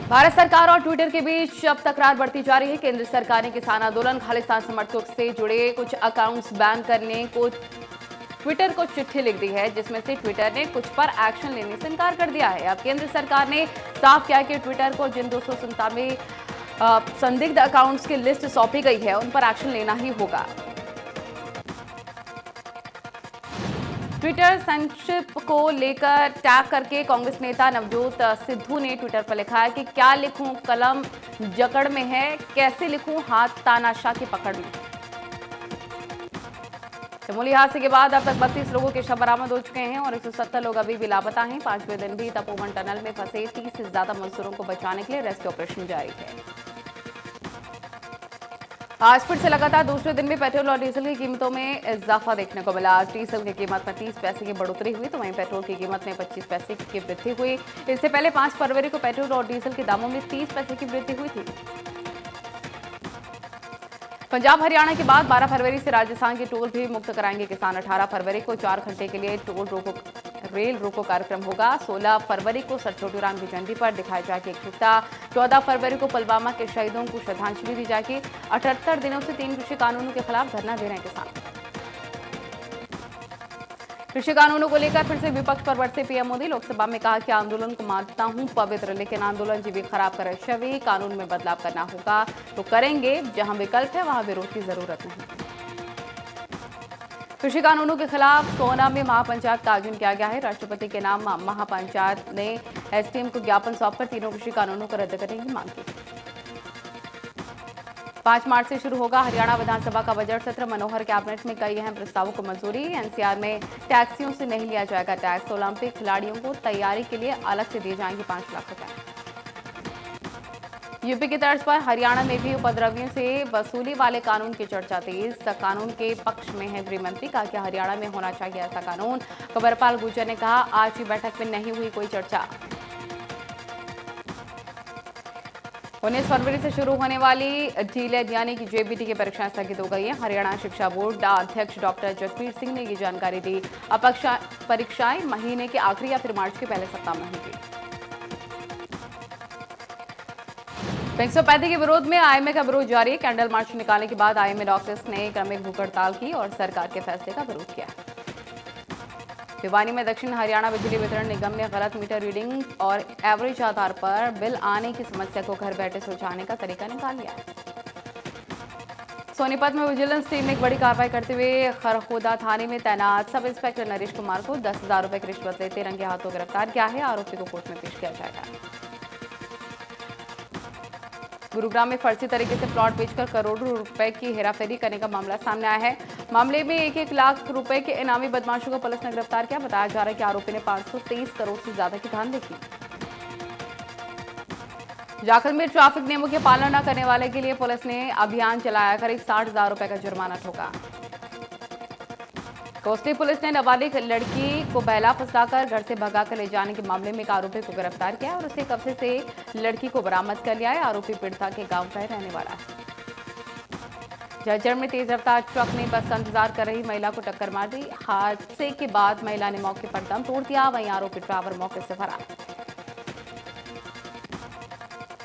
भारत सरकार और ट्विटर के बीच अब तकरार बढ़ती जा रही है। केंद्र सरकार ने किसान आंदोलन, खालिस्तान समर्थकों से जुड़े कुछ अकाउंट्स बैन करने को ट्विटर को चिट्ठी लिख दी है, जिसमें से ट्विटर ने कुछ पर एक्शन लेने से इनकार कर दिया है। अब केंद्र सरकार ने साफ किया कि ट्विटर को जिन 297 संदिग्ध अकाउंट्स की लिस्ट सौंपी गई है, उन पर एक्शन लेना ही होगा। ट्विटर सेंसरशिप को लेकर टैग करके कांग्रेस नेता नवजोत सिद्धू ने ट्विटर पर लिखा है कि क्या लिखूं, कलम जकड़ में है, कैसे लिखूं, हाथ तानाशाह की पकड़ में। चमोली हादसे के बाद अब तक 32 लोगों के शव बरामद हो चुके हैं और 170 लोग अभी भी लापता हैं। 5वें दिन भी तपोवन टनल में फंसे 30 से ज्यादा मजदूरों को बचाने के लिए रेस्क्यू ऑपरेशन जारी है। आज फिर से लगातार दूसरे दिन भी पेट्रोल और डीजल की कीमतों में इजाफा देखने को मिला। आज डीजल की कीमत में 30 पैसे की बढ़ोतरी हुई, तो वहीं पेट्रोल की कीमत में 25 पैसे की वृद्धि हुई। इससे पहले 5 फरवरी को पेट्रोल और डीजल के दामों में 30 पैसे की वृद्धि हुई थी। पंजाब हरियाणा के बाद 12 फरवरी से राजस्थान के टोल भी मुक्त कराएंगे किसान। 18 फरवरी को 4 घंटे के लिए रेल रोको कार्यक्रम होगा। 16 फरवरी को सर छोटू राम की जयंती पर दिखाई जाएगी एकजुटता। 14 फरवरी को पुलवामा के शहीदों को श्रद्धांजलि दी जाएगी। 78 दिनों से 3 कृषि कानूनों के खिलाफ धरना दे रहे हैं किसान। कृषि कानूनों को लेकर फिर से विपक्ष पर बरसे पीएम मोदी। लोकसभा में कहा कि आंदोलन को मानता हूं पवित्र, लेकिन आंदोलन जीवी खराब करे छवि। कानून में बदलाव करना होगा तो करेंगे, जहां विकल्प है वहां विरोध की जरूरत नहीं। कृषि कानूनों के खिलाफ सोना में महापंचायत का आयोजन किया गया है। राष्ट्रपति के नाम महापंचायत ने एसडीएम को ज्ञापन सौंपकर तीनों कृषि कानूनों को रद्द करने की मांग की। 5 मार्च से शुरू होगा हरियाणा विधानसभा का बजट सत्र। मनोहर कैबिनेट में कई अहम प्रस्तावों को मंजूरी। एनसीआर में टैक्सियों से नहीं लिया जाएगा टैक्स। ओलंपिक खिलाड़ियों को तैयारी के लिए अलग से दिए जाएंगे 5 लाख रुपए। यूपी की तर्ज पर हरियाणा में भी उपद्रवियों से वसूली वाले कानून की चर्चा तेज। कानून के पक्ष में है गृह मंत्री, कहा कि हरियाणा में होना चाहिए ऐसा कानून। कंवरपाल गुर्जर ने कहा आज की बैठक में नहीं हुई कोई चर्चा। 19 फरवरी से शुरू होने वाली डीएलएड यानी कि जेबीटी की परीक्षाएं स्थगित हो गई हैं। हरियाणा शिक्षा बोर्ड अध्यक्ष डॉक्टर जगबीर सिंह ने ये जानकारी दी। अब परीक्षाएं महीने के आखिरी या फिर मार्च के पहले सप्ताह में होंगी। 135 के विरोध में आईएमए का विरोध जारी है। कैंडल मार्च निकालने के बाद आईएमए डॉक्टर्स ने क्रमिक भूख हड़ताल की और सरकार के फैसले का विरोध किया। भिवानी में दक्षिण हरियाणा बिजली वितरण निगम ने गलत मीटर रीडिंग और एवरेज आधार पर बिल आने की समस्या को घर बैठे सुलझाने का तरीका निकाल लिया है। सोनीपत में विजिलेंस टीम ने एक बड़ी कार्रवाई करते हुए खरखोदा थाने में तैनात सब इंस्पेक्टर नरेश कुमार को 10,000 रुपए की रिश्वत लेते रंगे हाथों गिरफ्तार किया है। आरोपी को कोर्ट में पेश किया जाएगा। गुरुग्राम में फर्जी तरीके से प्लॉट बेचकर करोड़ों रुपए की हेराफेरी करने का मामला सामने आया है। मामले में 1-1 लाख रुपए के इनामी बदमाशों को पुलिस ने गिरफ्तार किया। बताया जा रहा है कि आरोपी ने 523 करोड़ से ज्यादा की धांधली की। जाखल में ट्रैफिक नियमों की पालना न करने वाले के लिए पुलिस ने अभियान चलाया। करीब 60,000 रुपए का जुर्माना ठोका। कोसली पुलिस ने नाबालिग लड़की को बहला फुसलाकर घर से भगाकर ले जाने के मामले में एक आरोपी को गिरफ्तार किया और उसके कब्जे से लड़की को बरामद कर लिया है। आरोपी पीड़िता के गांव का रहने वाला है। झज्जर में तेज रफ्तार ट्रक ने बस का इंतजार कर रही महिला को टक्कर मार दी। हादसे के बाद महिला ने मौके पर दम तोड़ दिया। वहीं आरोपी ड्राइवर मौके से फरार।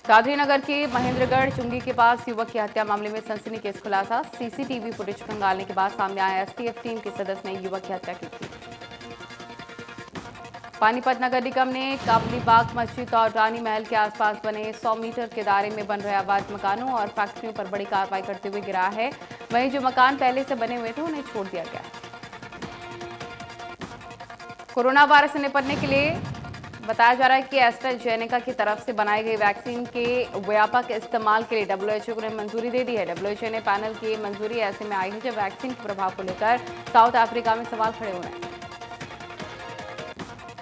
गांधीनगर के महेंद्रगढ़ चुंगी के पास युवक की हत्या मामले में सनसनीखेज खुलासा। सीसीटीवी फुटेज खंगालने के बाद सामने आया एसटीएफ टीम के सदस्य ने युवक की हत्या की थी। पानीपत नगर निगम ने काबलीबाग मस्जिद और रानी महल के आसपास बने 100 मीटर के दायरे में बन रहे अवैध मकानों और फैक्ट्रियों पर बड़ी कार्रवाई करते हुए गिरा है। वहीं जो मकान पहले से बने हुए थे उन्हें छोड़ दिया गया। कोरोना वायरस से निपटने के लिए बताया जा रहा है कि एस्ट्राजेनेका की तरफ से बनाई गई वैक्सीन के व्यापक इस्तेमाल के लिए डब्ल्यूएचओ ने मंजूरी दे दी है। डब्ल्यूएचओ ने पैनल की मंजूरी ऐसे में आई है जब वैक्सीन के प्रभाव को लेकर साउथ अफ्रीका में सवाल खड़े हुए हैं।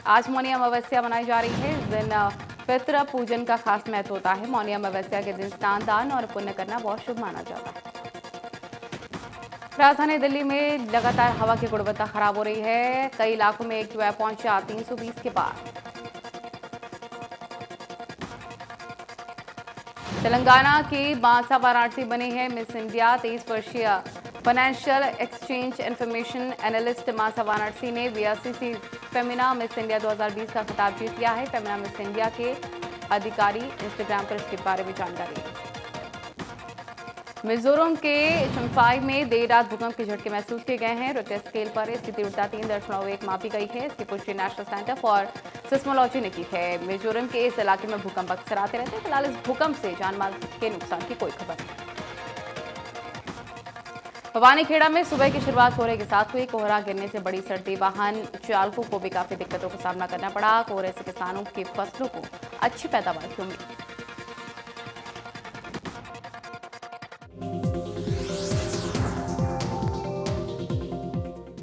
आज मौनी अमावस्या मनाई जा रही है। इस दिन पितृ पूजन का खास महत्व होता है। मौनी अमावस्या के दिन स्नान, दान और पुण्य करना बहुत शुभ माना जाता है। राजधानी दिल्ली में लगातार हवा की गुणवत्ता खराब हो रही है। कई इलाकों में AQI पहुंचा 320 के पार। तेलंगाना की बांसा वाराणसी बनी है मिस इंडिया। 23 वर्षीय फाइनेंशियल एक्सचेंज इंफॉर्मेशन एनालिस्ट मानसा वाराणसी ने VRCC फेमिना मिस इंडिया 2020 का खिताब जीत लिया है। फेमिना मिस इंडिया के अधिकारी इंस्टाग्राम पर इसके बारे में जानकारी। मिजोरम के चम्फाई में देर रात भूकंप के झटके महसूस किए गए हैं। रिक्टर स्केल पर इसकी तीव्रता 3.1 मापी गई है। इसकी पुष्टि नेशनल सेंटर फॉर सिस्मोलॉजी ने की है। मिजोरम के इस इलाके में भूकंप अक्सर आते रहते हैं। फिलहाल इस भूकंप से जानमाल के नुकसान की कोई खबर नहीं। भवानीखेड़ा में सुबह की शुरुआत कोहरे के साथ हुई। कोहरा गिरने से बड़ी सर्दी, वाहन चालकों को भी काफी दिक्कतों का सामना करना पड़ा। कोहरे से किसानों की फसलों को अच्छी पैदावार की उम्मीद।